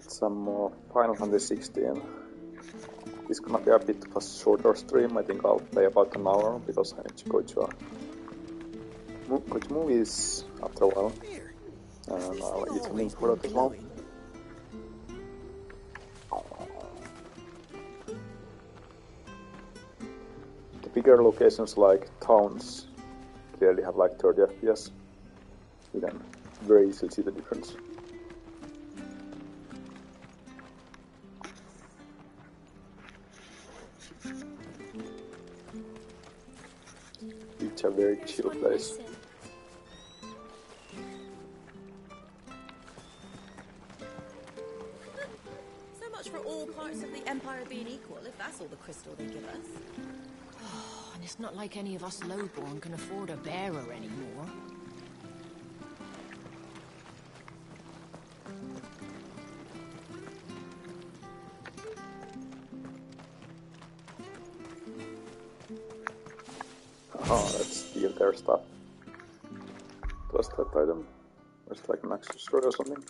with some more Final Fantasy 16. It's gonna be a bit of a shorter stream. I think I'll play about an hour because I need to go to movies after a while. And I'll eat something for that as well. The bigger locations like towns clearly have like 30 FPS. You can very easily see the difference. It's a very chill place. So much for all parts of the Empire being equal, if that's all the crystal they give us. Oh, and it's not like any of us lowborn can afford a bearer anymore. Oh, let's steal their stuff. What's that item? It's like an accessory or something.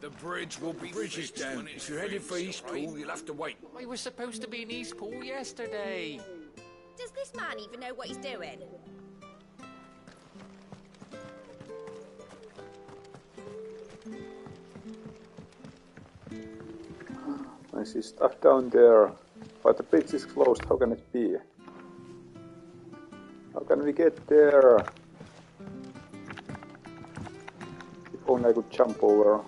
The bridge will be fixed down. If you're headed for Eastpool, you'll have to wait. We were supposed to be in Eastpool yesterday. Does this man even know what he's doing? I see stuff down there, but the bridge is closed. How can it be? How can we get there? If only I could jump over.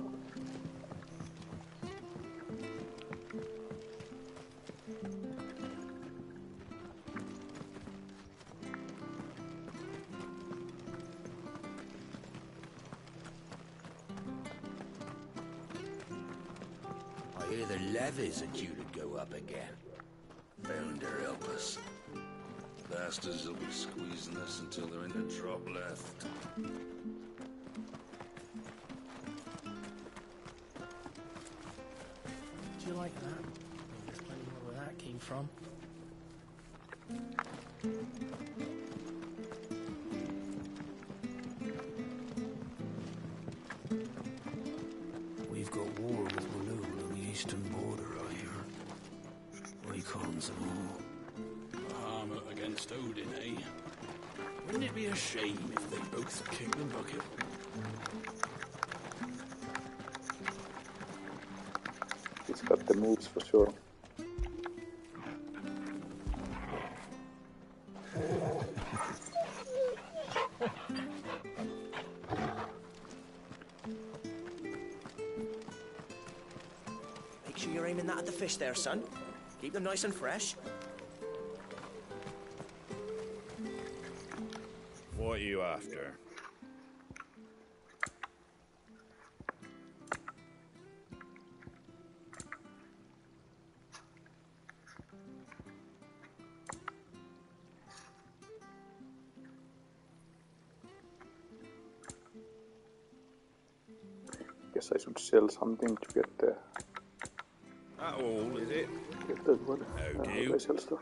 I hear the levies are due to go up again. Founder help us. Bastards will be squeezing us until there ain't a drop left. Do you like that? There's plenty more where that came from. We've got war with Malul on the eastern border, I hear. Icons and all. Armor against Odin, eh? Wouldn't it be a shame if they both kicked the bucket? It's got the moves for sure. Make sure you're aiming that at the fish there, son. Keep them nice and fresh. What are you after? Guess I should sell something to get the... That all, is it? Get that one. How do? I sell stuff.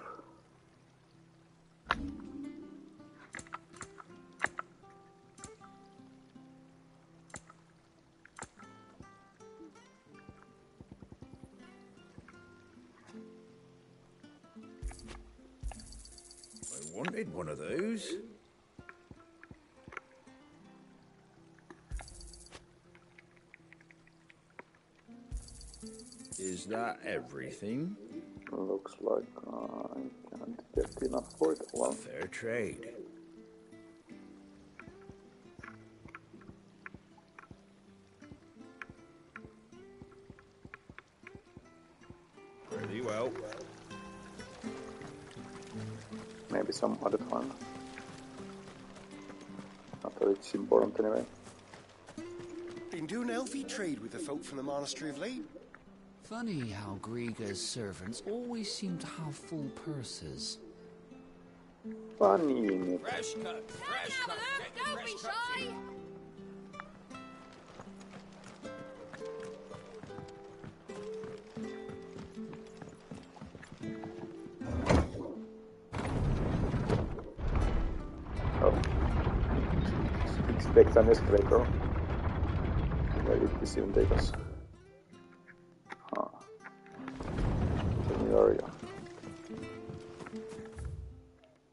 I wanted one of those. Is Is that everything? Looks like I can't get enough for it. Well, Fair trade. Pretty well. maybe some other time. Not that it's important anyway. Been doing healthy trade with the folk from the monastery of late. Funny how Griga's servants always seem to have full purses. Funny, innit? Fresh cut, fresh cut. Don't be shy! Oh. Expect an escalator. Where did this even take us? Huh. It's a new area.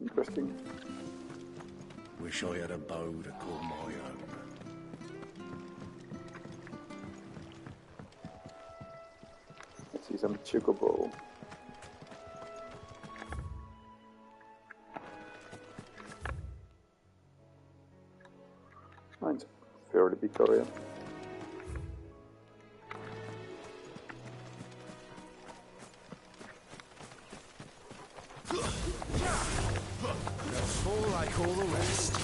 Interesting. Wish I had a bow to call my own. Let's see some chocobo. Mine's a fairly big area. That's all like all the rest.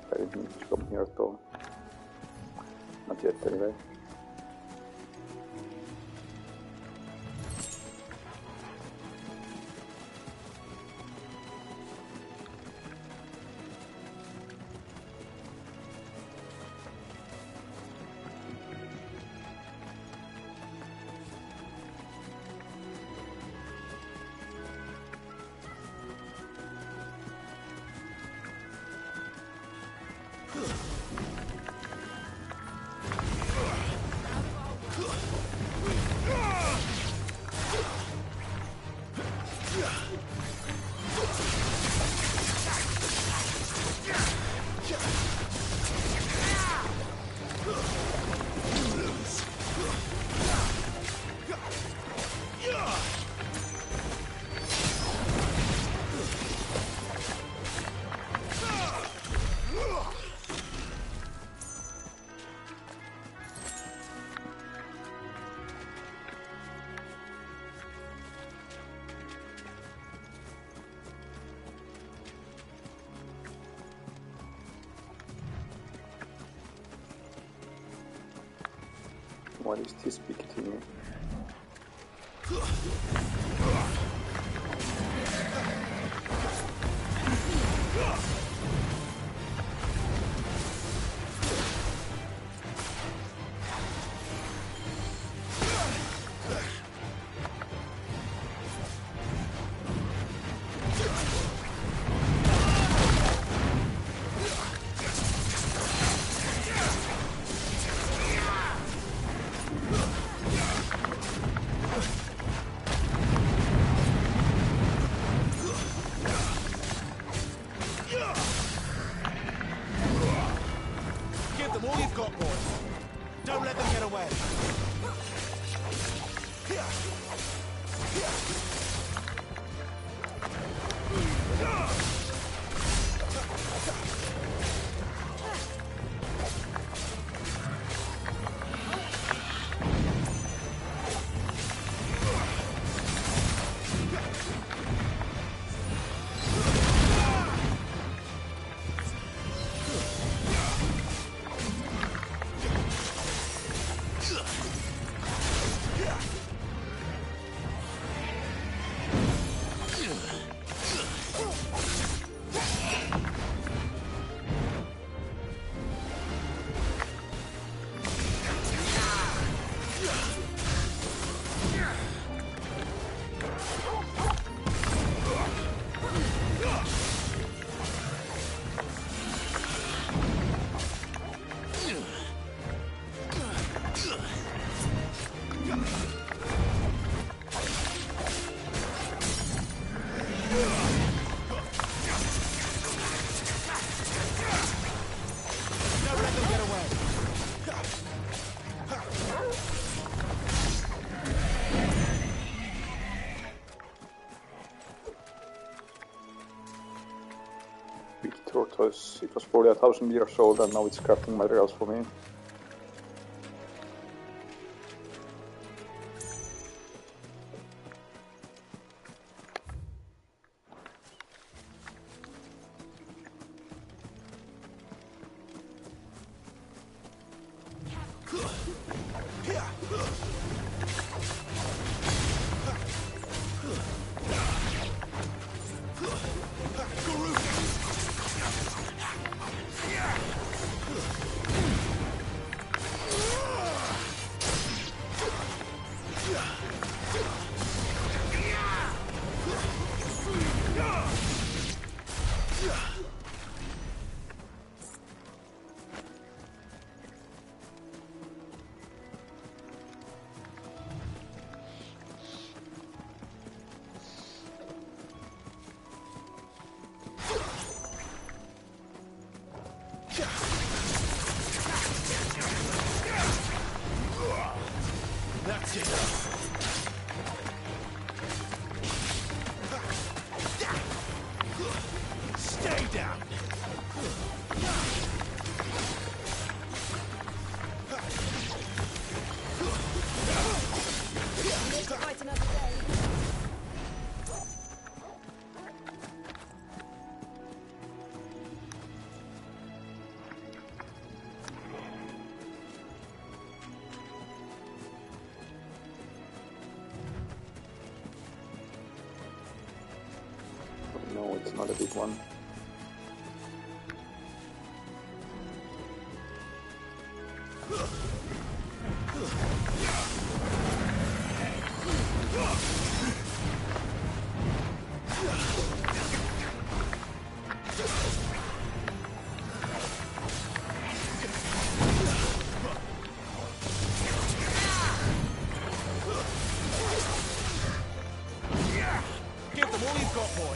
I didn't need to come here at all. Not yet anyway. What is this big thing? tortoise. It was probably 1,000 years old and now it's crafting materials for me. No, it's not a big one. Give them all you've got, boy.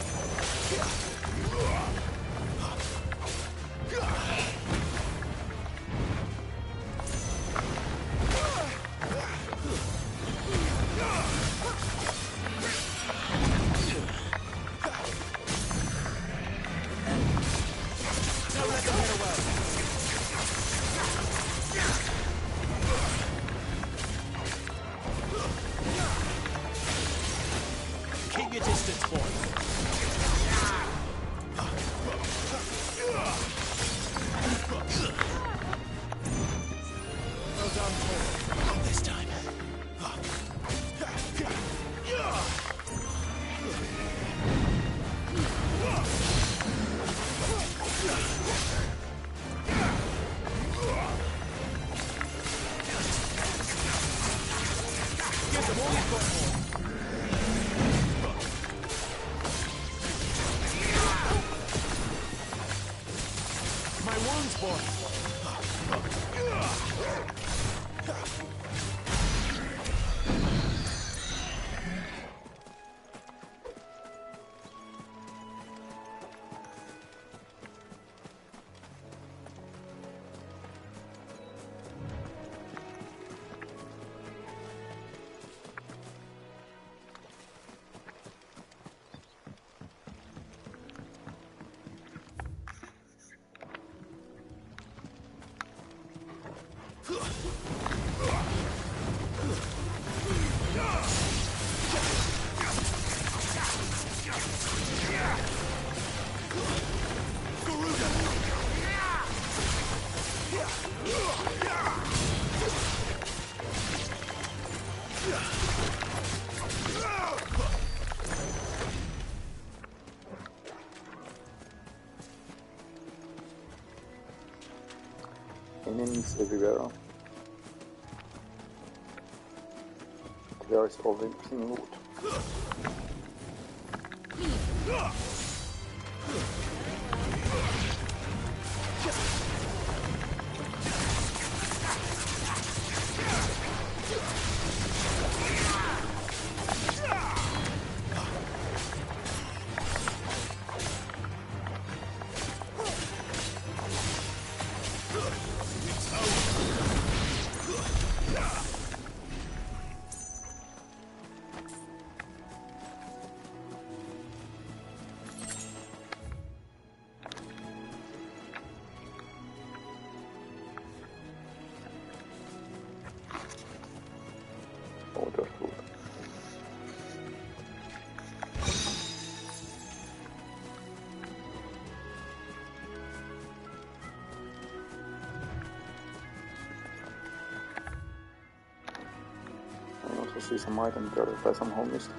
Keep your distance, boy. Well done, Paul. Not this time. Give them all you've got, boy. My wounds, boy. Enemies everywhere. There is all the interesting loot. see some item there that I somehow missed.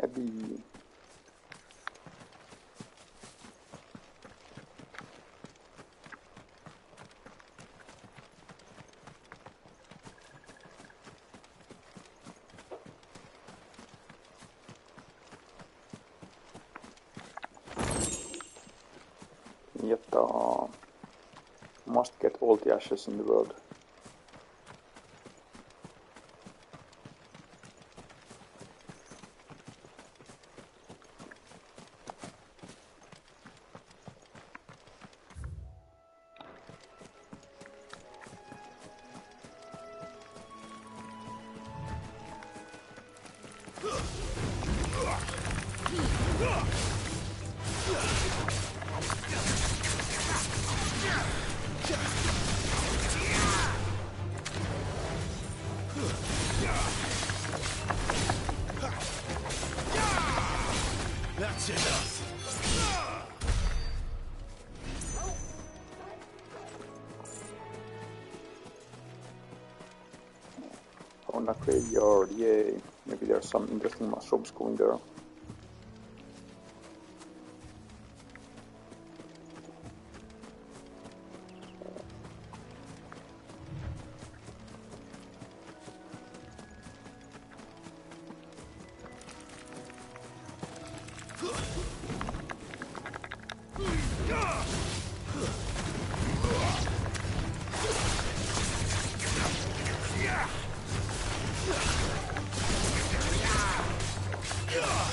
Abby. Yatta. Must get all the ashes in the world. That's enough. On a graveyard, yay. Maybe there's some interesting mushrooms going there. Yeah!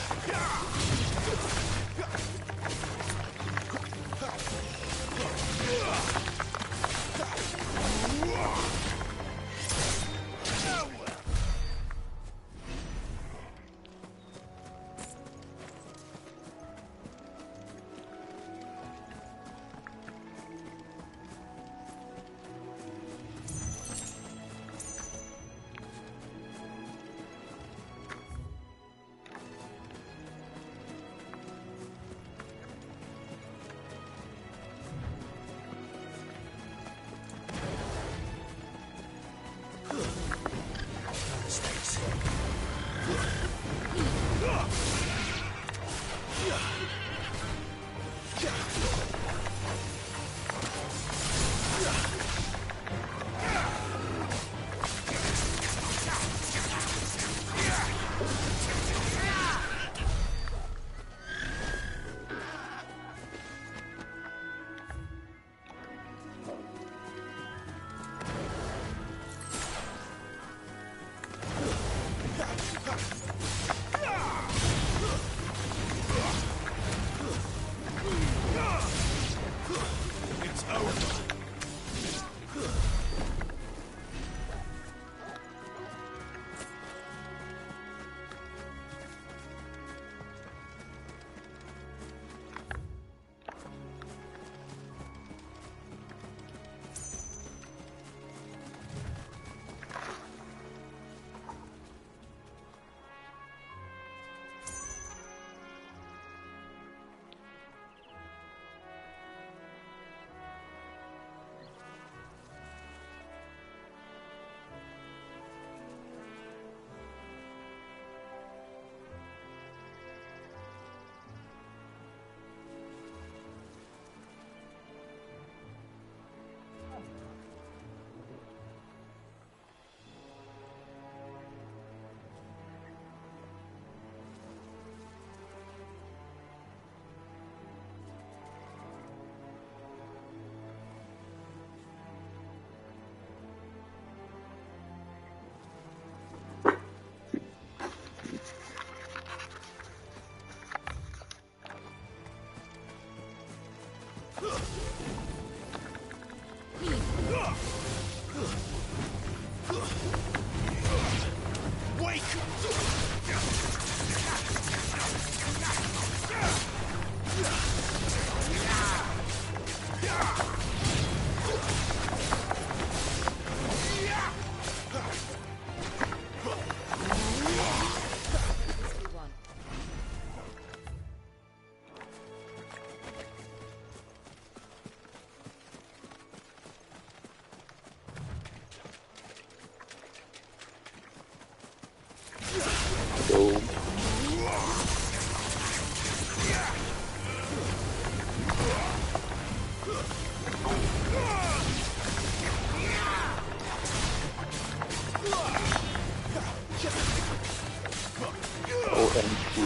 OMG.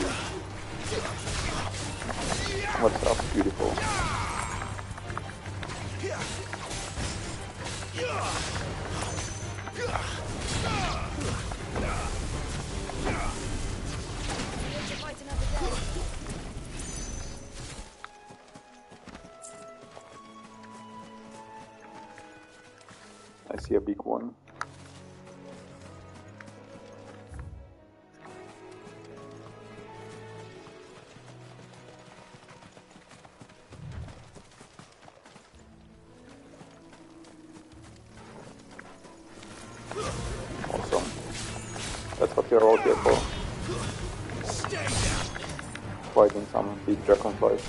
What's up, beautiful? I see a big one. Awesome. That's what you're all here for. Fighting some big dragonflies.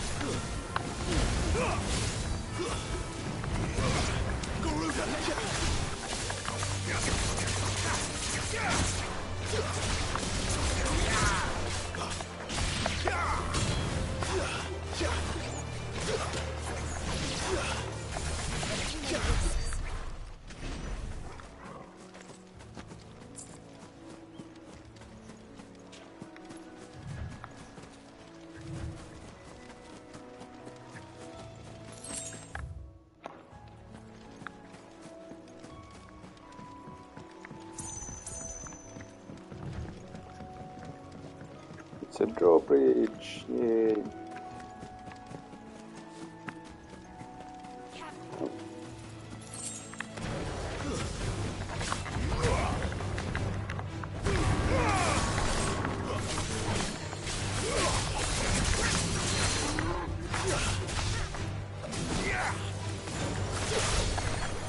It's a drawbridge, yay.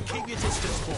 Keep your distance, boy.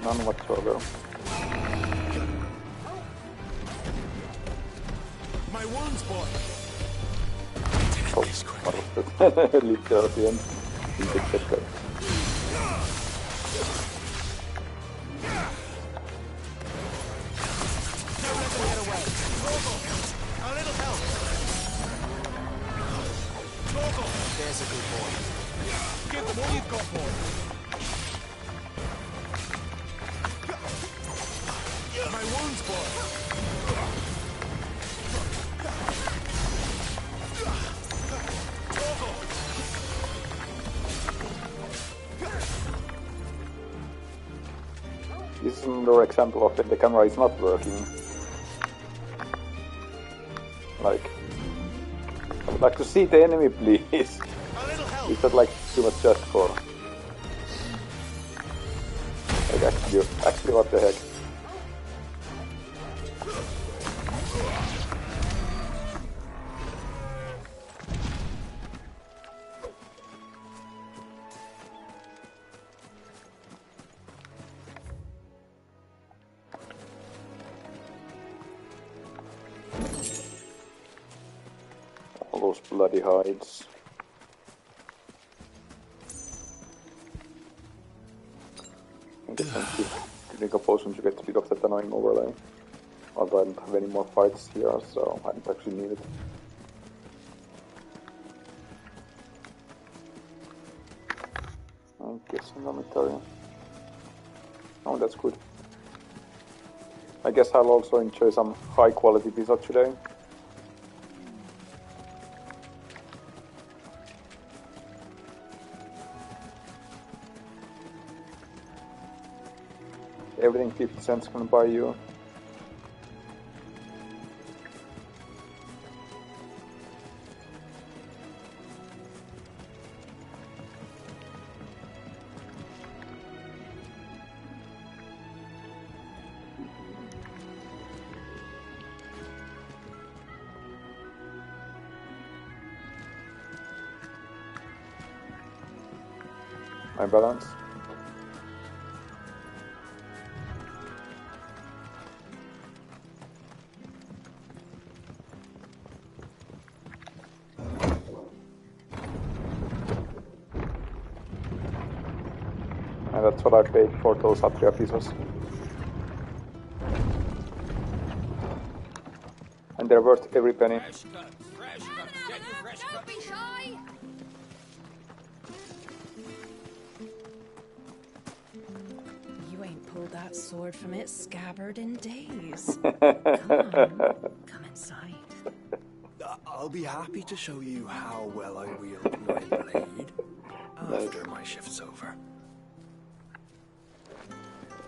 None whatsoever. My wounds, boy. Oh, literally at the end. You could check that. There's a good boy. Give them all you've got, boy. My wounds, boy. This is another example of that the camera is not working. Like, I would like to see the enemy, please. Is that like too much just for? Like actually, what the heck? All those bloody hides. Drink a potion to get rid of that annoying overlay. Although I don't have any more fights here, so I don't actually need it. I guess in dormitory. Oh, that's good. I guess I'll also enjoy some high quality pizza today. Everything 50 cents can buy you. my balance. And that's what I paid for those Atria pieces. And they're worth every penny. Fresh cut. Get your fresh cut. Don't be shy. You ain't pulled that sword from its scabbard in days. Come inside. I'll be happy to show you how well I wield my blade after my shift's over.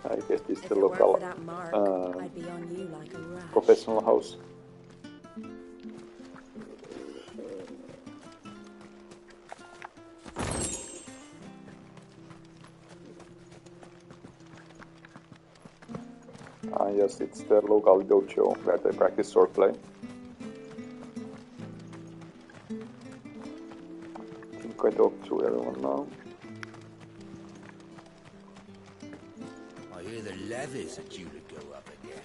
I guess this is If the it weren't local for that mark, I'd be on you like a rat. professional house. Yes, it's the local dojo where they practice swordplay. I think I talked to everyone now. I hear the levies are due to go up again.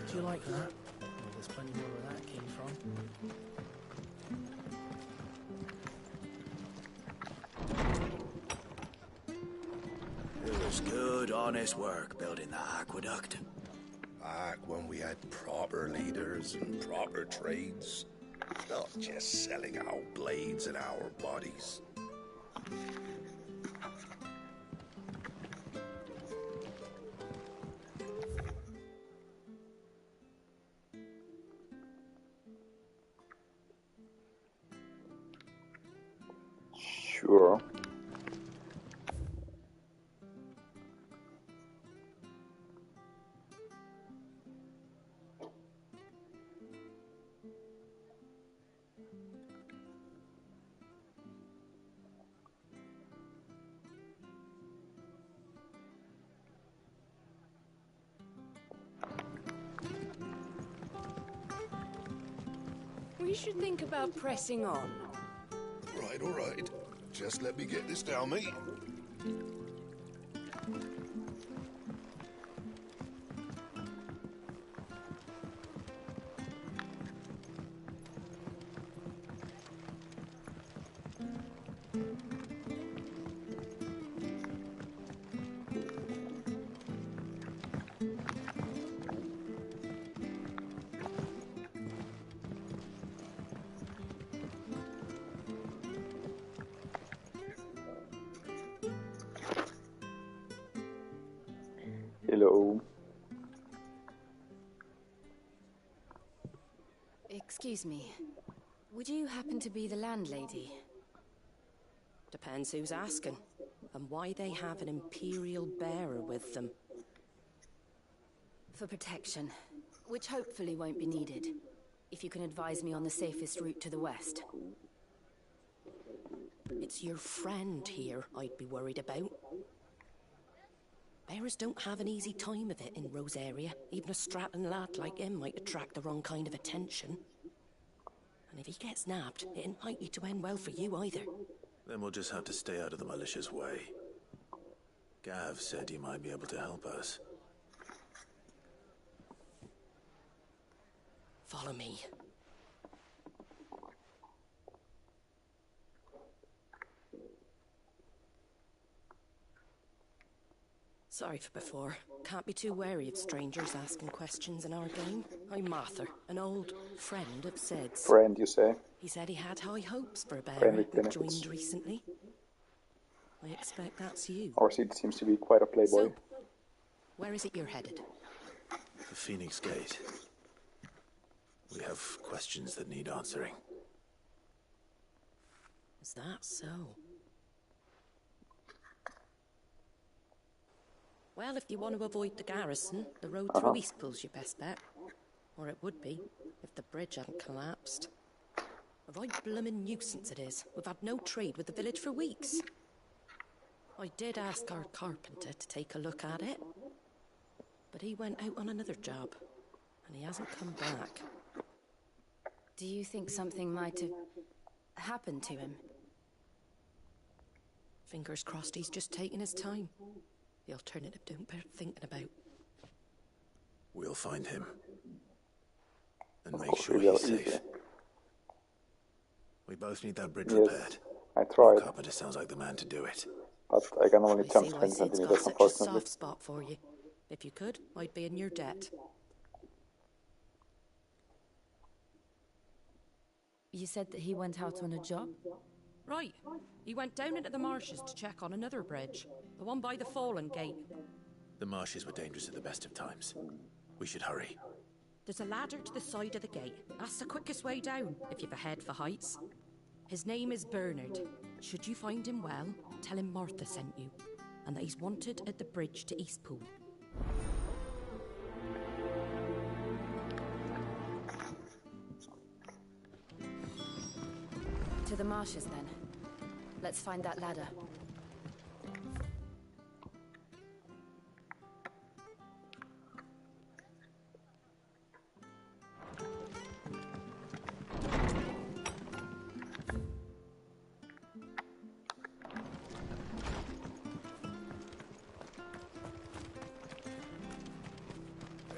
Do you like that? Well, there's plenty more where that came from. It was good, honest work building that aqueduct. Back when we had proper leaders and proper trades. Not just selling our blades and our bodies. Sure. We should think about pressing on. All right. Just let me get this down, mate. Hello. Excuse me. Would you happen to be the landlady? Depends who's asking, and why they have an Imperial bearer with them. For protection, which hopefully won't be needed. If you can advise me on the safest route to the west. It's your friend here I'd be worried about. Bearers don't have an easy time of it in Rosaria. Even a Stratton lad like him might attract the wrong kind of attention. And if he gets nabbed, it ain't likely to end well for you either. Then we'll just have to stay out of the malicious way. Gav said he might be able to help us. Follow me. Sorry for before. Can't be too wary of strangers asking questions in our game. I'm Martha, an old friend of Sid's. Friend, you say? He said he had high hopes for a bearer Friend with who benefits. joined recently. I expect that's you. Our Sid seems to be quite a playboy. So, where is it you're headed? The Phoenix Gate. We have questions that need answering. Is that so? Well, if you want to avoid the garrison, the road through Eastpool's your best bet. Or it would be, if the bridge hadn't collapsed. A right bloomin' nuisance it is. We've had no trade with the village for weeks. I did ask our carpenter to take a look at it. But he went out on another job. And he hasn't come back. Do you think something might have happened to him? Fingers crossed he's just taking his time. The alternative don't bear thinking about. We'll find him. And Of make course sure we will, he's safe. easily. We both need that bridge Yes, repaired. I tried, Carpenter sounds like the man to do it. but I can only I jump see why 20 Sid's got centimeters, such a unfortunately. soft spot for you. If you could, I'd be in your debt. You said that he went out on a job? Right. He went down into the marshes to check on another bridge. The one by the Fallen Gate. The marshes were dangerous at the best of times. We should hurry. There's a ladder to the side of the gate. That's the quickest way down, if you've a head for heights. His name is Bernard. Should you find him well, tell him Martha sent you, and that he's wanted at the bridge to Eastpool. To the marshes, then. Let's find that ladder.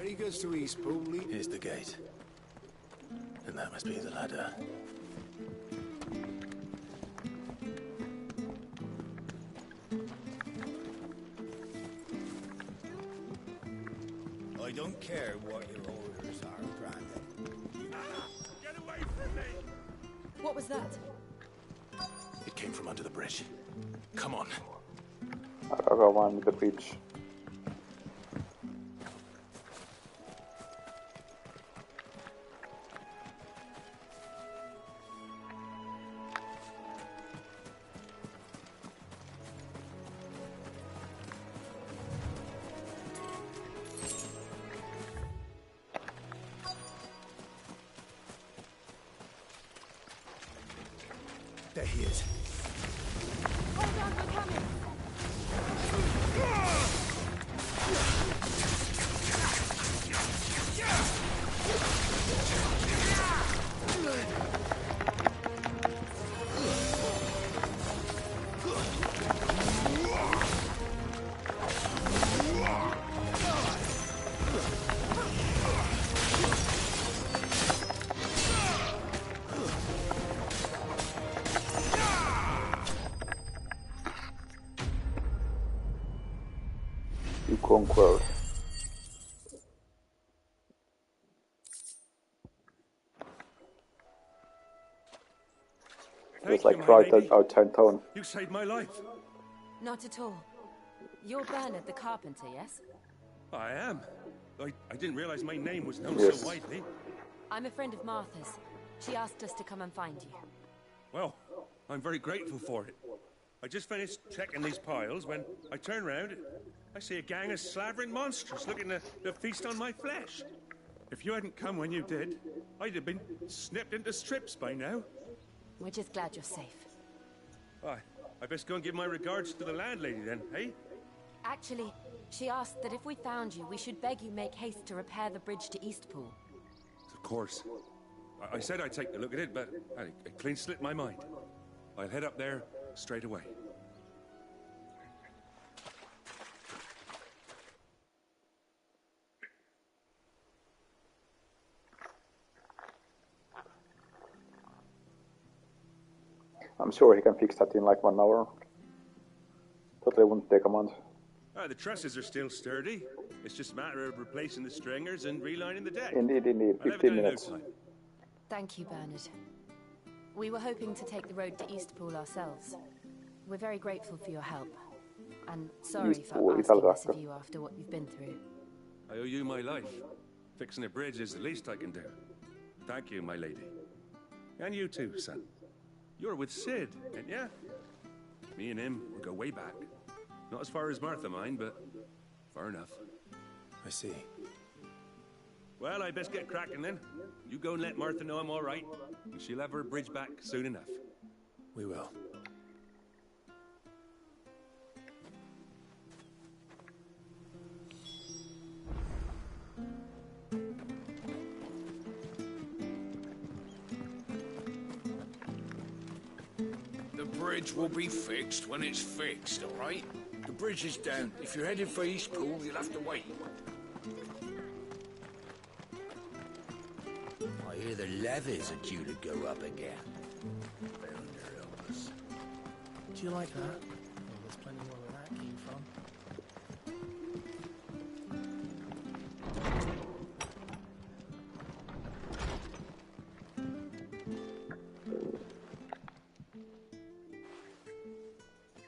He goes to Eastpool. Here's the gate. And that must be the ladder. I don't care what your orders are, Brandon. Get away from me! What was that? It came from under the bridge. Come on. I'll go one with the bridge. There he is. Hold on, we're coming! You conquered. It's like right outside town. You saved my life. Not at all. You're Bernard the carpenter, yes? I am. I didn't realize my name was known Yes. so widely. I'm a friend of Martha's. She asked us to come and find you. Well, I'm very grateful for it. I just finished checking these piles when I turn round. I see a gang of slavering monsters looking to feast on my flesh. If you hadn't come when you did, I'd have been snipped into strips by now. We're just glad you're safe. Why, I best go and give my regards to the landlady then, hey? Actually, she asked that if we found you, we should beg you make haste to repair the bridge to Eastpool. Of course. I said I'd take a look at it, but it clean slipped my mind. I'll head up there straight away. I'm sure he can fix that in like 1 hour. Totally wouldn't take a month. The trusses are still sturdy. It's just a matter of replacing the stringers and relining the deck. Indeed, I'll have it 15 done in no minutes. time. Thank you, Bernard. We were hoping to take the road to Eastpool ourselves. We're very grateful for your help. And sorry Eastpool, for asking this Italgasco. of you after what you've been through. I owe you my life. Fixing a bridge is the least I can do. Thank you, my lady. And you too, son. You're with Sid, ain't ya? Me and him, we go way back. Not as far as Martha, mind, but far enough. I see. Well, I best get cracking then. You go and let Martha know I'm all right, and she'll have her bridge back soon enough. We will. bridge will be fixed when it's fixed, all right? The bridge is down. If you're headed for Eastpool, you'll have to wait. I hear the levies are due to go up again. Founder help us. Do you like that? Well, there's plenty more where that came from.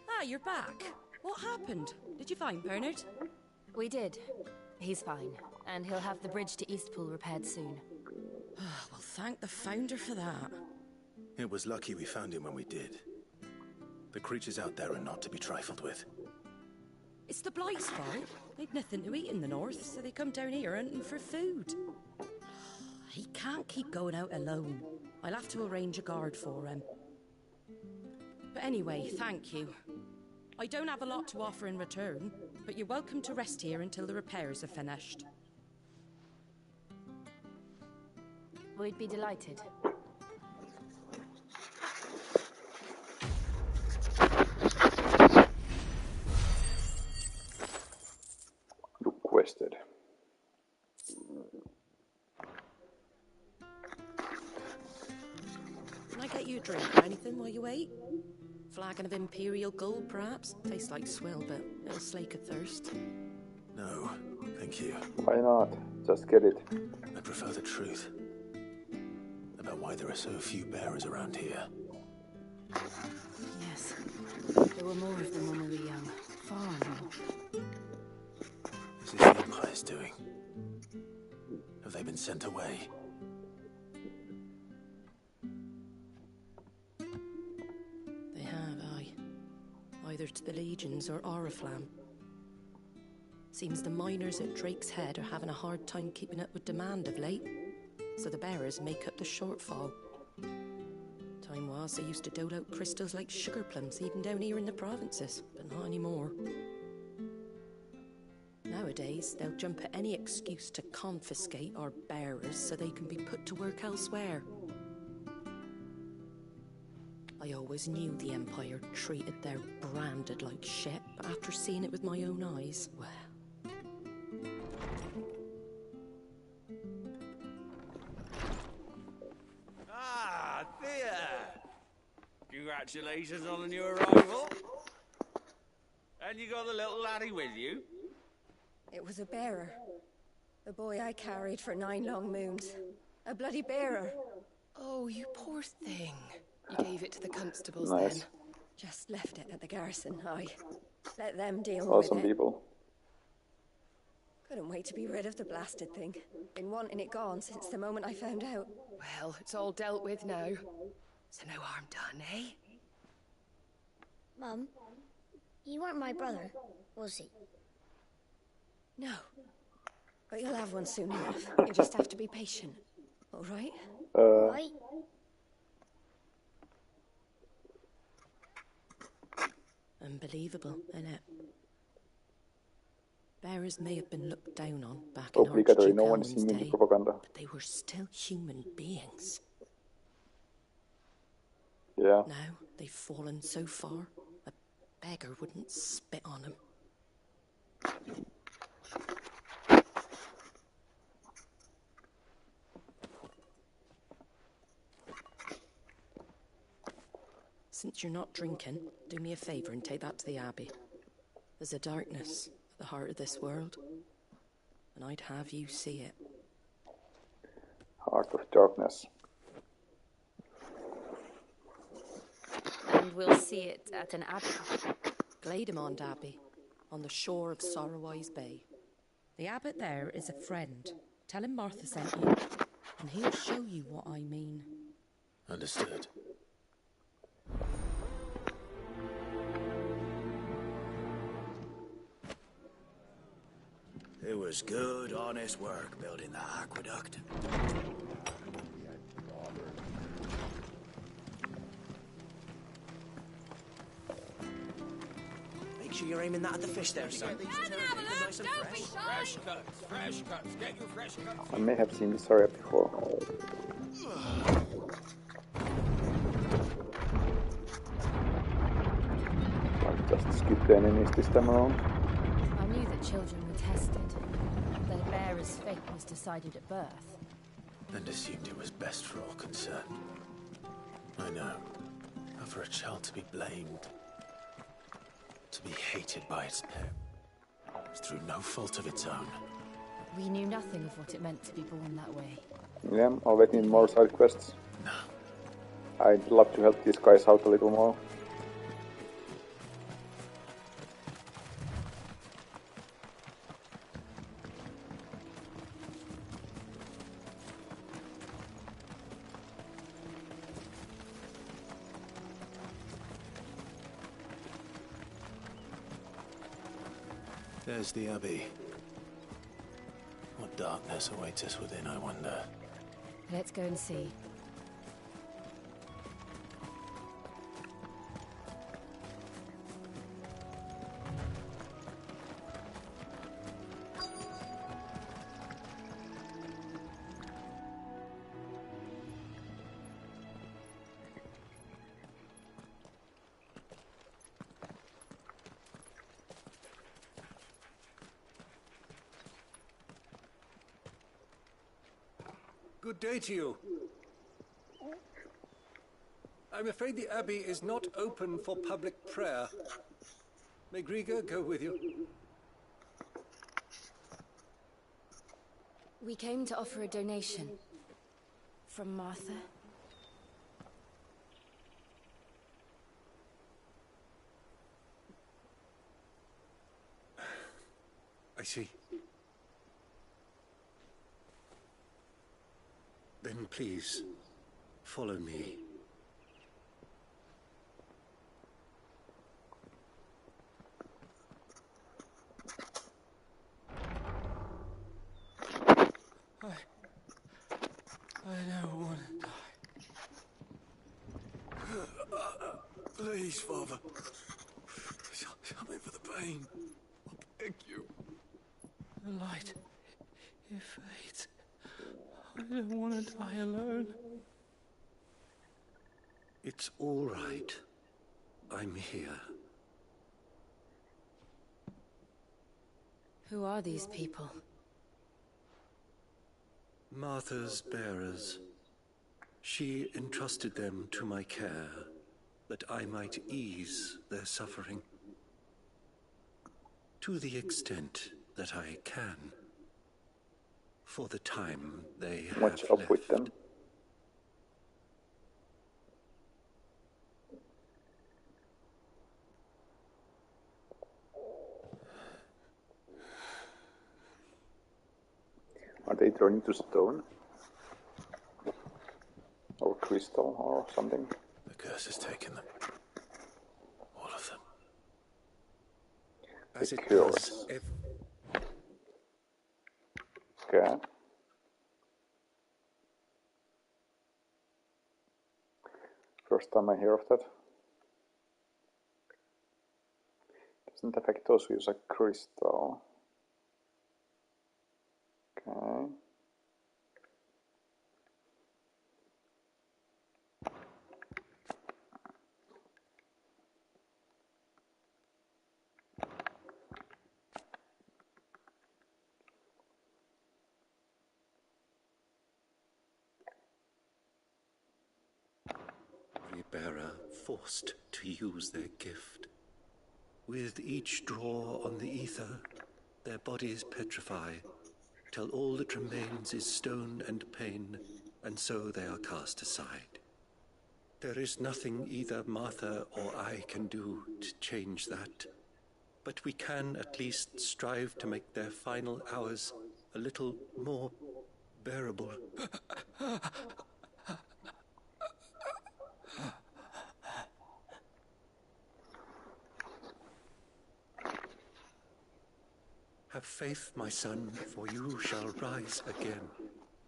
Ah, you're back. What happened? Did you find Bernard? We did. He's fine, and he'll have the bridge to Eastpool repaired soon. Well, thank the Founder for that. It was lucky we found him when we did. The creatures out there are not to be trifled with. It's the Blight's fault. They'd nothing to eat in the north, so they come down here hunting for food. He can't keep going out alone. I'll have to arrange a guard for him. But anyway, thank you. I don't have a lot to offer in return, but you're welcome to rest here until the repairs are finished. We'd be delighted. Requested. Can I get you a drink or anything while you wait? Flagon of Imperial Gold, perhaps? Tastes like swill, but it'll slake a thirst. No, thank you. Why not? Just get it. I prefer the truth. About why there are so few bearers around here. Yes. There were more of them when we were young. Far more. Is this the Empire's doing? Have they been sent away? They have, aye. Either to the Legions or Oriflamme. Seems the miners at Drake's Head are having a hard time keeping up with demand of late, so the bearers make up the shortfall. Time was they used to dole out crystals like sugar plums even down here in the provinces, but not anymore. Nowadays, they'll jump at any excuse to confiscate our bearers so they can be put to work elsewhere. I always knew the Empire treated their branded like shit, but after seeing it with my own eyes, well... Ah, Thea! Congratulations on the new arrival. And you got the little laddie with you? It was a bearer. The boy I carried for 9 long moons. A bloody bearer. Oh, you poor thing. You gave it to the constables Nice. then? Just left it at the garrison, I let them deal Awesome with it. people. Couldn't wait to be rid of the blasted thing. Been wanting it gone since the moment I found out. Well, it's all dealt with now. So no harm done, eh? Mum, you weren't my brother, was he? No. But you'll have one soon enough. You just have to be patient. All right? Right? Unbelievable, innit? Bearers may have been looked down on back in Obligatory, Archduke no one Elman's seen in the day, propaganda. but they were still human beings. Yeah. Now they've fallen so far, a beggar wouldn't spit on them. Since you're not drinking, do me a favour and take that to the Abbey. There's a darkness at the heart of this world, and I'd have you see it. Heart of Darkness. And we'll see it at an abbey. Glademond Abbey, on the shore of Sorrowwise Bay. The abbot there is a friend. Tell him Martha sent you, and he'll show you what I mean. Understood. It was good, honest work building that aqueduct. Make sure you're aiming that at the fish there, son. Nice and fresh. Fresh cuts, fresh cuts. Get you fresh cuts. I may have seen this area before. keep the enemies this time around. I knew that children were tested, that a bearer's fate was decided at birth. And assumed it was best for all concerned. I know. But for a child to be blamed, to be hated by its parents, through no fault of its own. We knew nothing of what it meant to be born that way. Yeah, always need more side quests. No. I'd love to help these guys out a little more. There's the Abbey. What darkness awaits us within, I wonder. Let's go and see. Good day to you. I'm afraid the Abbey is not open for public prayer. May Grieger go with you? We came to offer a donation. From Martha. I see. Then please, follow me. I don't want to die. Please, Father. Help me for the pain. I beg you. The light, it fades. I don't want to die alone. It's all right. I'm here. Who are these people? Martha's bearers. She entrusted them to my care, that I might ease their suffering. To the extent that I can. For the time they have What's up left. with them? Are they turning to stone? Or crystal or something? The curse has taken them. All of them. As it Cured. does Okay. First time I hear of that. Doesn't affect those who use a crystal. Okay. every bearer forced to use their gift. With each draw on the ether, their bodies petrify, till all that remains is stone and pain, and so they are cast aside. There is nothing either Martha or I can do to change that, but we can at least strive to make their final hours a little more bearable. Have faith, my son, for you shall rise again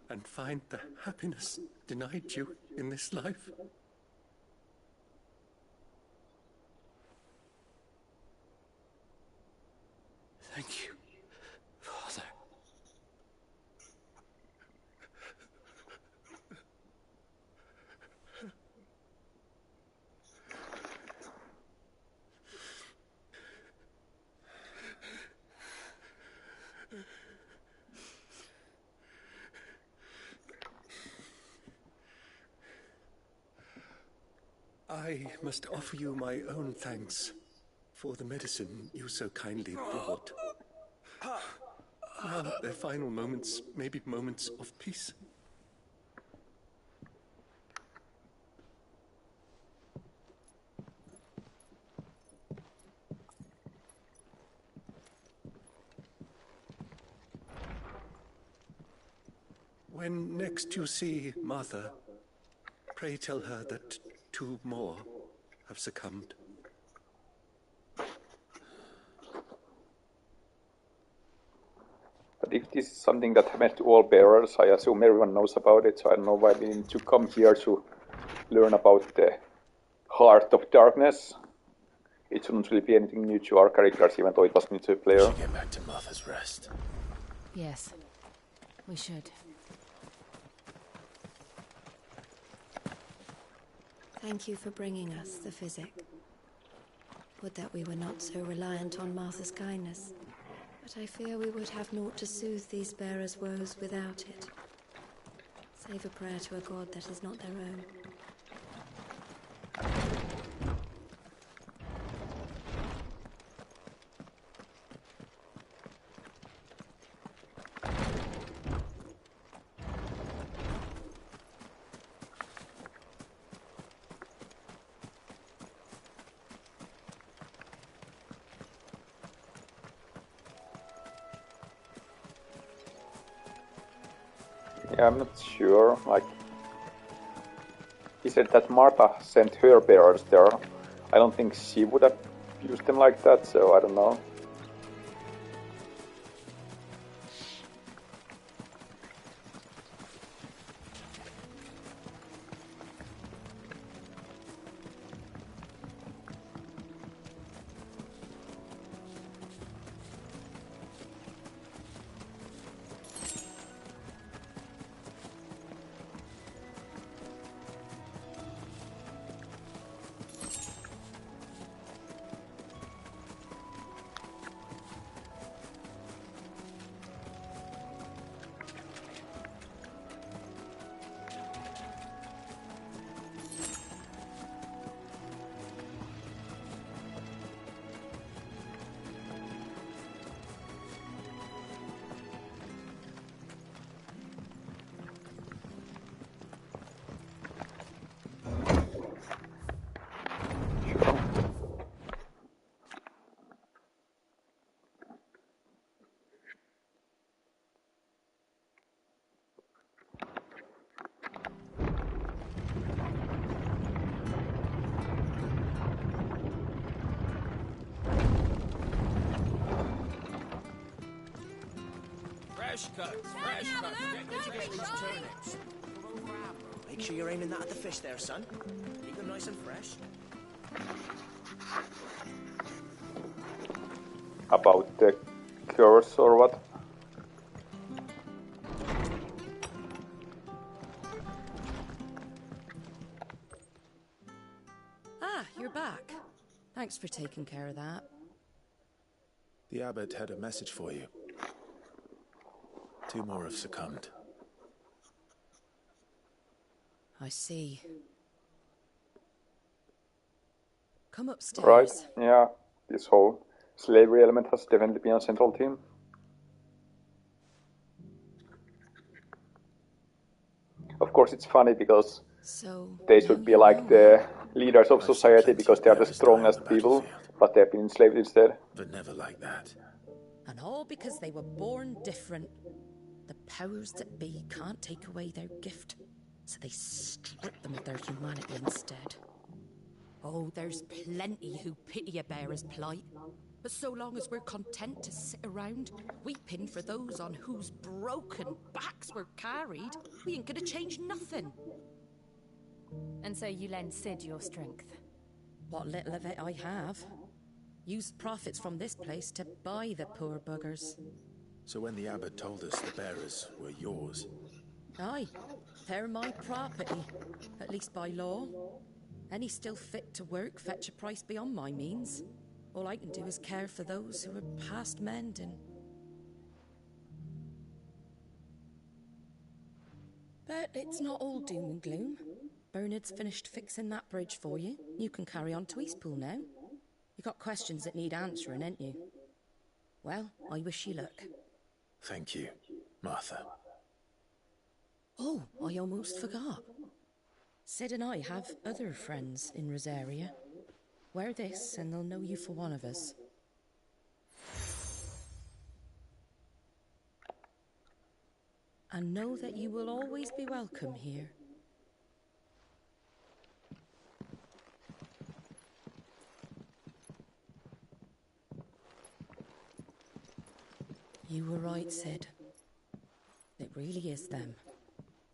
and find the happiness denied you in this life. Thank you, Father. I must offer you my own thanks for the medicine you so kindly brought. Now their final moments may be moments of peace. When next you see Martha, pray tell her that 2 more have succumbed. But if this is something that happens to all bearers, I assume everyone knows about it, so I don't know why we need to come here to learn about the Heart of Darkness. It shouldn't really be anything new to our characters, even though it was new to a player. We should get back to Martha's Rest. Yes, we should. Thank you for bringing us the physic. Would that we were not so reliant on Martha's kindness. But I fear we would have naught to soothe these bearers' woes without it. Save a prayer to a god that is not their own. Yeah, I'm not sure. Like, he said that Martha sent her bearers there. I don't think she would have used them like that, so I don't know. Fresh cuts, fresh cuts. Get these turnips. Make sure you're aiming that at the fish there, son. Keep them nice and fresh. About the curse or what? Ah, you're back. Thanks for taking care of that. The abbot had a message for you. 2 more have succumbed. I see. Come upstairs. Right, yeah. This whole slavery element has definitely been a central theme. Of course, it's funny because they should be like the leaders of society because they are the strongest people, but they've been enslaved instead. But never like that. And all because they were born different. The powers that be can't take away their gift, so they strip them of their humanity instead. Oh, there's plenty who pity a bearer's plight. But so long as we're content to sit around, weeping for those on whose broken backs we're carried, we ain't gonna change nothing. And so you lend Sid your strength? What little of it I have. Use profits from this place to buy the poor buggers. So when the abbot told us the bearers were yours... Aye, they're my property, at least by law. Any still fit to work fetch a price beyond my means. All I can do is care for those who are past mending. But it's not all doom and gloom. Bernard's finished fixing that bridge for you. You can carry on to Eastpool now. You got questions that need answering, ain't you? Well, I wish you luck. Thank you, Martha. Oh, I almost forgot. Sid and I have other friends in Rosaria. Wear this and they'll know you for one of us. And know that you will always be welcome here. You were right, Sid. It really is them.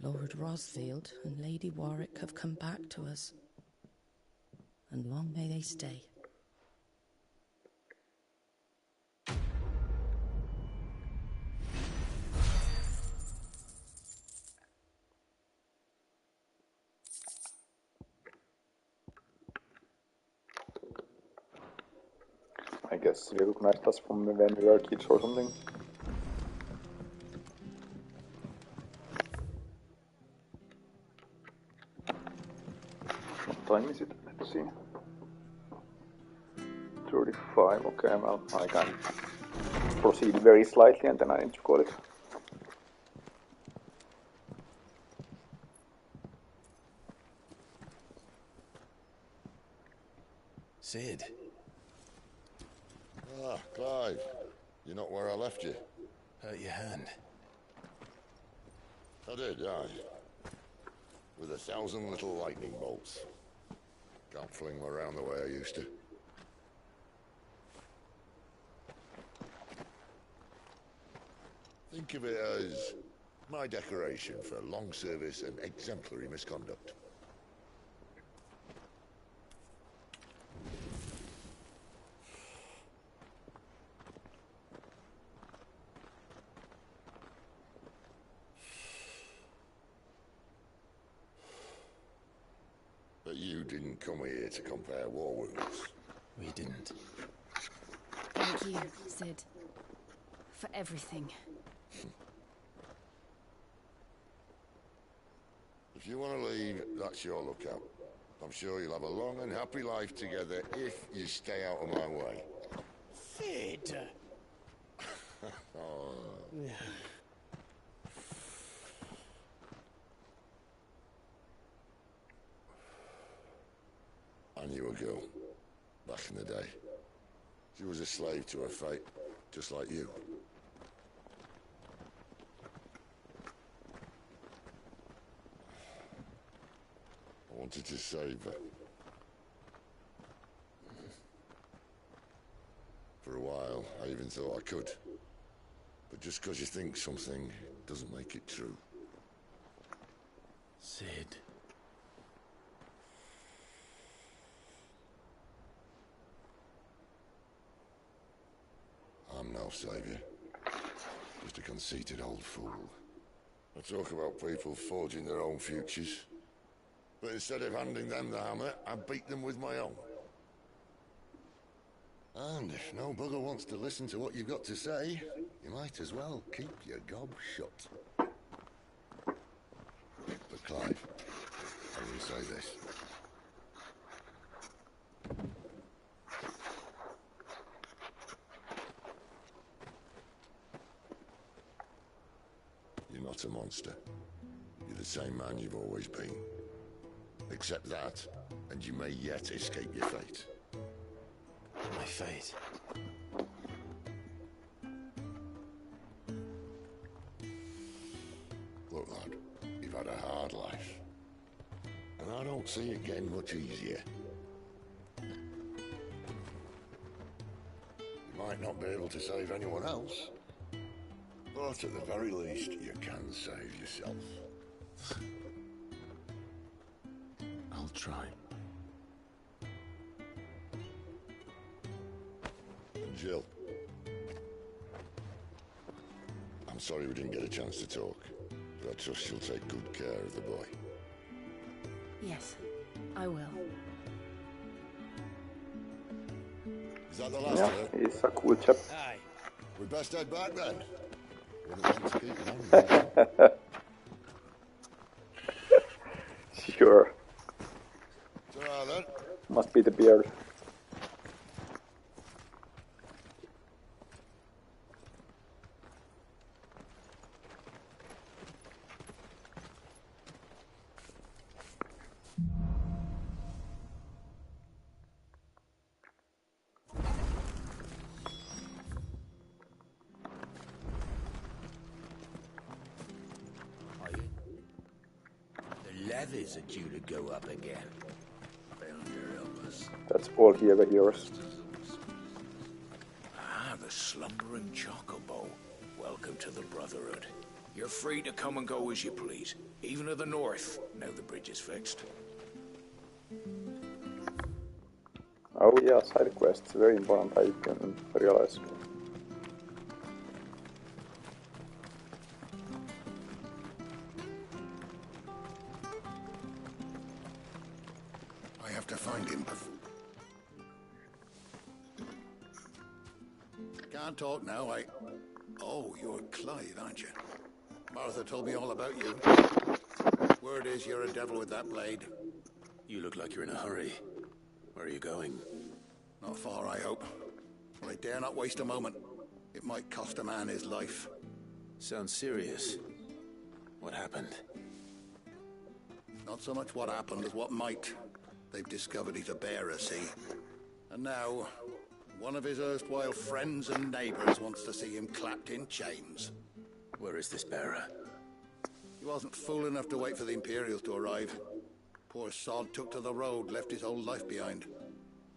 Lord Rosfield and Lady Warwick have come back to us. And long may they stay. I guess they recognized us from when we were kids or something. What time is it? Let's see. 35, okay, well, I can proceed very slightly and then I need to call it. Sid. Ah, Clive. You're not where I left you. Hurt your hand. I did, aye. With 1,000 little lightning bolts. Can't fling them around the way I used to. Think of it as my decoration for long service and exemplary misconduct. But you didn't come here to compare war wounds. We didn't. Thank you, Sid. For everything. If you want to leave, that's your lookout. I'm sure you'll have a long and happy life together if you stay out of my way. Sid! Oh. I knew a girl, back in the day. She was a slave to her fate, just like you. I wanted to save her. For a while, I even thought I could. But just because you think something doesn't make it true. Sid. I'm no savior. Just a conceited old fool. I talk about people forging their own futures. But instead of handing them the hammer, I beat them with my own. And if no bugger wants to listen to what you've got to say, you might as well keep your gob shut. But Clive, I will say this. You're not a monster. You're the same man you've always been. Accept that, and you may yet escape your fate. My fate? Look, lad, you've had a hard life. And I don't see it getting much easier. You might not be able to save anyone else, but at the very least, you can save yourself. I'll try. And Jill, I'm sorry we didn't get a chance to talk, but I trust you'll take good care of the boy. Yes, I will. Is that the last Yeah, of it? he's a cool chap. Aye. We best head back then. Wouldn't want to keep it on. Sure. Must be the beard. The levies are due to go up again. Founder help us. That's all he ever hears. Ah, the slumbering chocobo. Welcome to the Brotherhood. You're free to come and go as you please, even to the north, now the bridge is fixed. Oh yeah, side quests, very important, I didn't realize. I have to find him. Can't talk now, Oh, you're Clive, aren't you? Martha told me all about you. Word is you're a devil with that blade. You look like you're in a hurry. Where are you going? Not far, I hope. But I dare not waste a moment. It might cost a man his life. Sounds serious. What happened? Not so much what happened as what might. They've discovered he's a bearer, see? And now, one of his erstwhile friends and neighbors wants to see him clapped in chains. Where is this bearer? He wasn't fool enough to wait for the Imperials to arrive. Poor sod took to the road, left his whole life behind.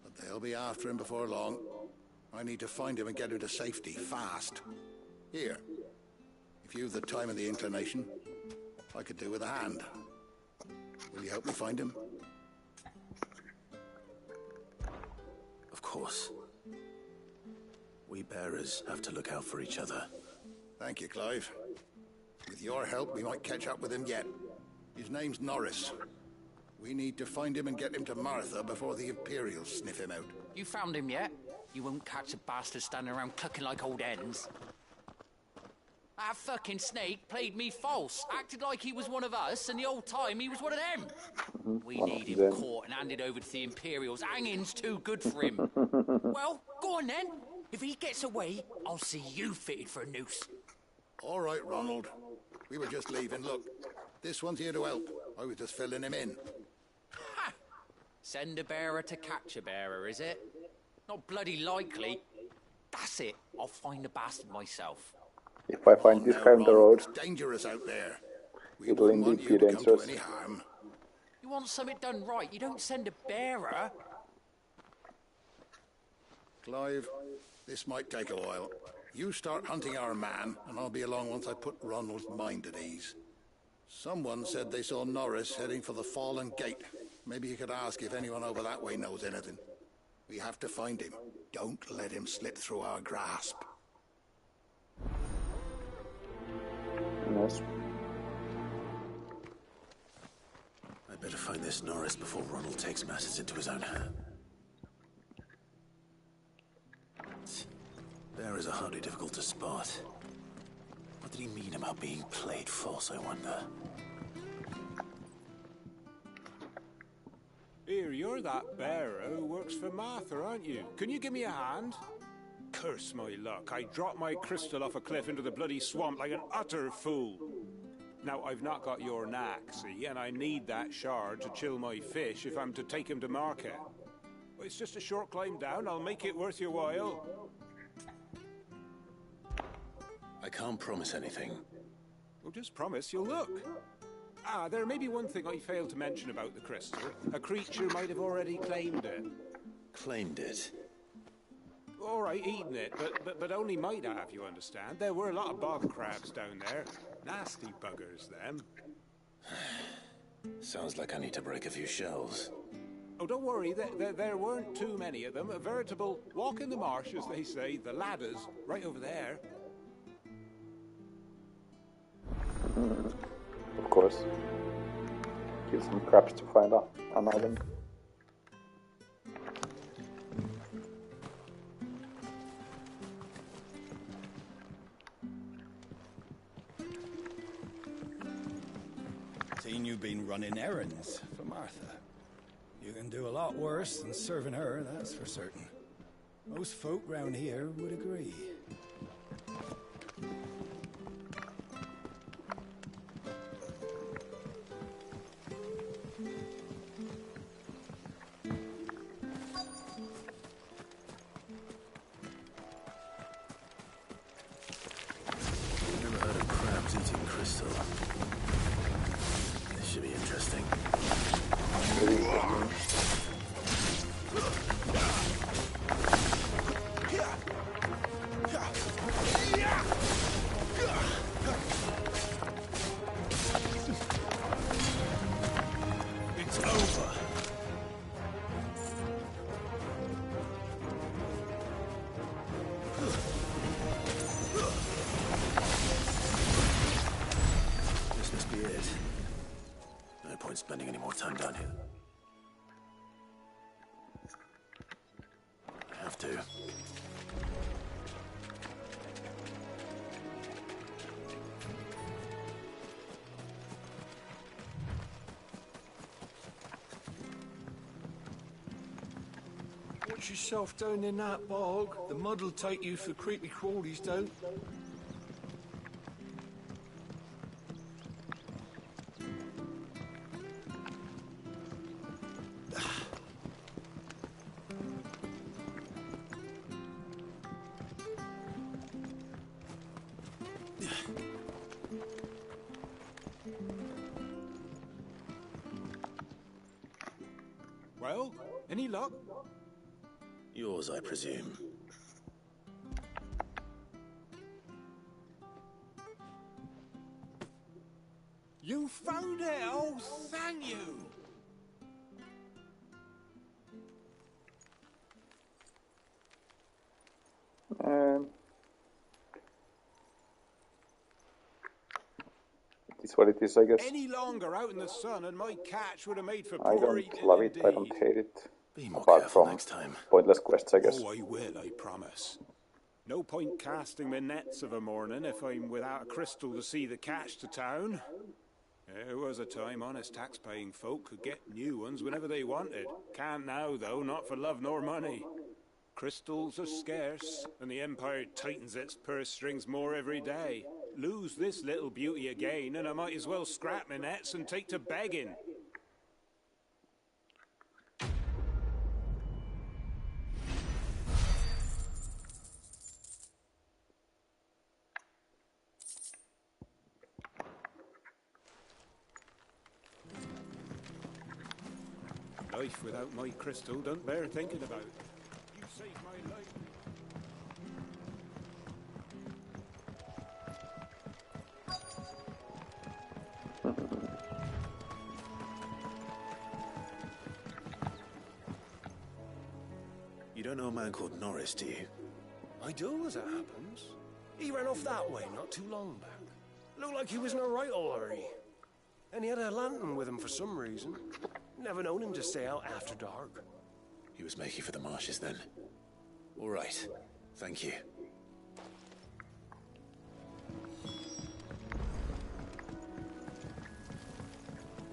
But they'll be after him before long. I need to find him and get him to safety, fast. Here, if you've the time and the inclination, I could do with a hand. Will you help me find him? Of course. We bearers have to look out for each other. Thank you, Clive. With your help, we might catch up with him yet. His name's Norris. We need to find him and get him to Martha before the Imperials sniff him out. You found him yet? You won't catch a bastard standing around clucking like old hens. That fucking snake played me false, acted like he was one of us, and the whole time he was one of them. We need him caught and handed over to the Imperials. Hanging's too good for him. Well, go on then. If he gets away, I'll see you fitted for a noose. All right, Ronald. We were just leaving. Look, this one's here to help. I was just filling him in. Ha! Send a bearer to catch a bearer, is it? Not bloody likely. That's it. I'll find the bastard myself. If I find this guy on the road, it's dangerous out there. It will indeed be dangerous. You want something done right, you don't send a bearer. Clive, this might take a while. You start hunting our man, and I'll be along once I put Ronald's mind at ease. Someone said they saw Norris heading for the Fallen Gate. Maybe you could ask if anyone over that way knows anything. We have to find him. Don't let him slip through our grasp. Yes. I'd better find this Norris before Ronald takes matters into his own hands. Bearers are hardly difficult to spot. What did he mean about being played false, I wonder? Here, you're that bearer who works for Martha, aren't you? Can you give me a hand? Curse my luck, I dropped my crystal off a cliff into the bloody swamp like an utter fool. Now, I've not got your knack, see, and I need that shard to chill my fish if I'm to take him to market. It's just a short climb down, I'll make it worth your while. I can't promise anything. Well, just promise you'll look. Ah, there may be one thing I failed to mention about the crystal. A creature might have already claimed it. Claimed it? All right, eaten it, but only might have, you understand. There were a lot of bog crabs down there. Nasty buggers, them. Sounds like I need to break a few shells. Oh, don't worry, there weren't too many of them. A veritable walk in the marsh, as they say. The ladders, right over there. Of course. Kill some crabs to find an island. Seen you've been running errands for Martha. You can do a lot worse than serving her, that's for certain. Most folk round here would agree. Never heard of crabs eating crystal. This should be interesting. It's over. This must be it. No point spending any more time down here. I have to. Watch yourself down in that bog. The mud'll take you for creepy crawlies, don't. Well, any luck? Yours, I presume. You found it! Oh, thank you! It is what it is, I guess. Any longer out in the sun and my catch would have made for I poor don't eating love it, I indeed. don't hate it. Be more Apart careful from next time. pointless quests, I guess. Oh, I will, I promise. No point casting my nets of a morning if I'm without a crystal to see the catch to town. There was a time honest tax-paying folk could get new ones whenever they wanted. Can't now, though, not for love nor money. Crystals are scarce, and the Empire tightens its purse strings more every day. Lose this little beauty again, and I might as well scrap my nets and take to begging. Life without my crystal don't bear thinking about. You saved my life. You don't know a man called Norris, do you? I do, as it happens. He ran off that way not too long back. Looked like he was in a right old hurry. And he had a lantern with him for some reason. Never known him to stay out after dark. He was making for the marshes then. All right. Thank you.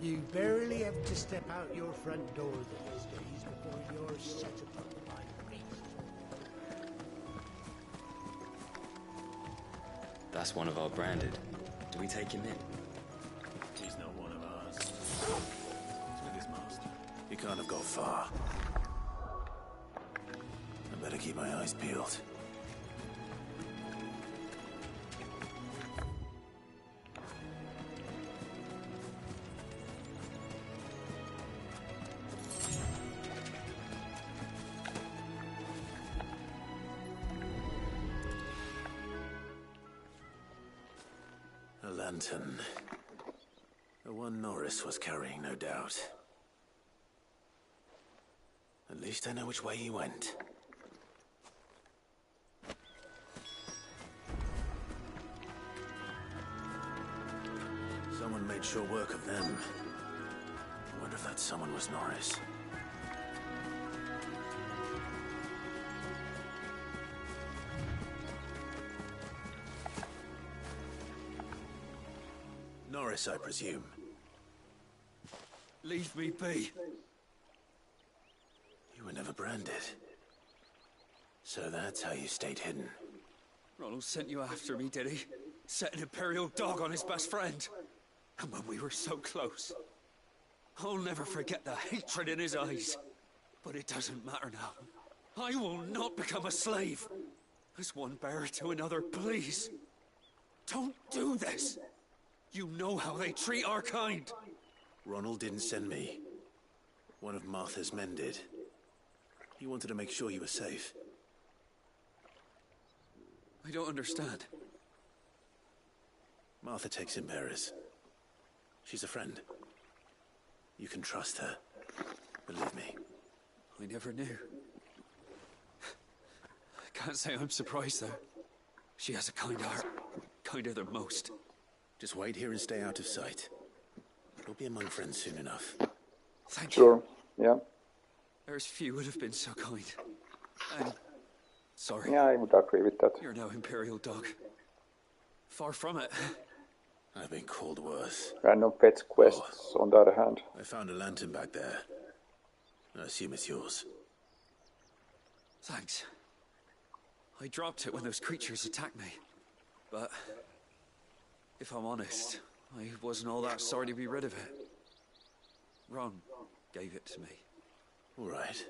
You barely have to step out your front door these days before you're set upon by priests. That's one of our branded. Do we take him in? He's not one of ours. He's with his master. He can't have gone far. I better keep my eyes peeled. A lantern. The one Norris was carrying, no doubt. At least I know which way he went. Someone made sure work of them. I wonder if that someone was Norris. Norris, I presume. Leave me be. never branded. So that's how you stayed hidden. Ronald sent you after me, did he? Set an Imperial dog on his best friend. And when we were so close. I'll never forget the hatred in his eyes. But it doesn't matter now. I will not become a slave. As one bearer to another, please. Don't do this. You know how they treat our kind. Ronald didn't send me. One of Martha's men did. He wanted to make sure you were safe. I don't understand. Martha takes in bearers. She's a friend. You can trust her. Believe me. I never knew. I can't say I'm surprised, though. She has a kind heart. Kinder than most. Just wait here and stay out of sight. We'll be among friends soon enough. Thank you. you. Yeah. There's few would have been so kind. And sorry. Yeah, I would agree with that. You're no Imperial dog. Far from it. I've been called worse. Random pets quests, on the other hand. I found a lantern back there. I assume it's yours. Thanks. I dropped it when those creatures attacked me. But if I'm honest, I wasn't all that sorry to be rid of it. Ron gave it to me. All right.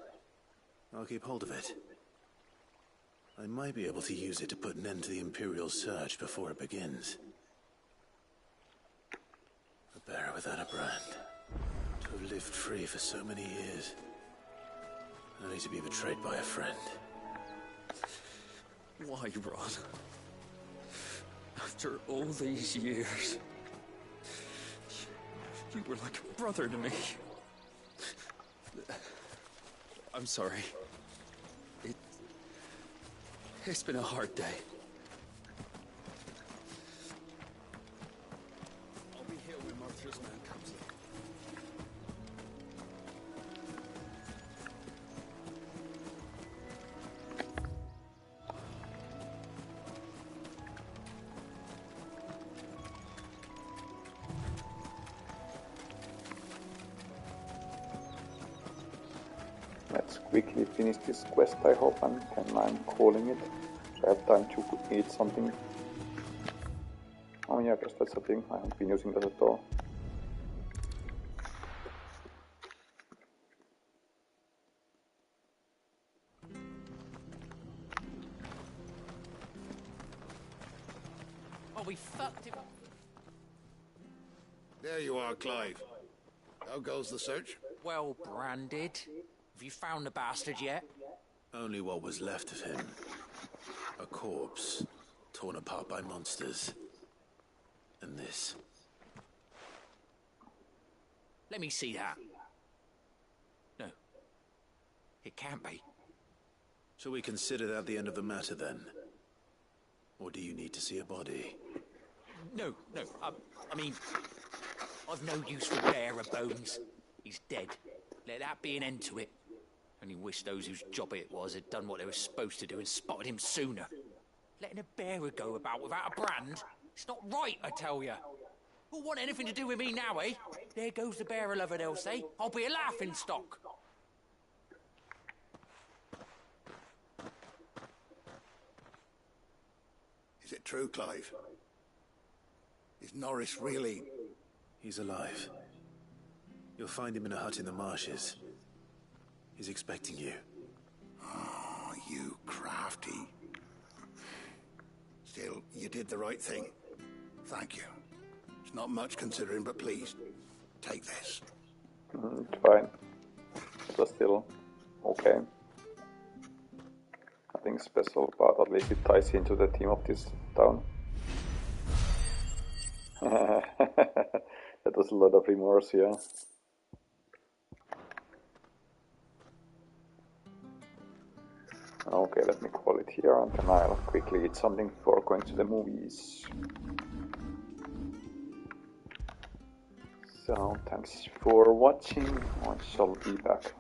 I'll keep hold of it. I might be able to use it to put an end to the Imperial surge before it begins. A bearer without a brand. To have lived free for so many years. Only to be betrayed by a friend. Why, Ron? After all these years, you were like a brother to me. I'm sorry. It's been a hard day. I'll be here when Martha's man comes in. Let's quickly finish this quest, I hope, and I'm calling it. I have time to eat something. Oh yeah, I guess that's a thing. I haven't been using that at all. Oh, we fucked him. There you are, Clive. How goes the search? Well branded. Have you found the bastard yet? Only what was left of him. A corpse, torn apart by monsters. And this. Let me see that. No. It can't be. Shall we consider that the end of the matter, then? Or do you need to see a body? No. I mean, I've no use for bearer bones. He's dead. Let that be an end to it. Only wish those whose job it was had done what they were supposed to do and spotted him sooner. Letting a bearer go about without a brand? It's not right, I tell you. Who'll want anything to do with me now, eh? There goes the bearer lover, they'll say. I'll be a laughing stock. Is it true, Clive? Is Norris really... He's alive. You'll find him in a hut in the marshes. He's expecting you. Oh, you crafty. Still, you did the right thing. Thank you. It's not much considering, but please, take this. It's fine. But still, okay. Nothing special, but at least it ties into the theme of this town. That was a lot of remorse, yeah. Okay, let me call it here and then I'll quickly eat something before going to the movies. So, thanks for watching. I shall be back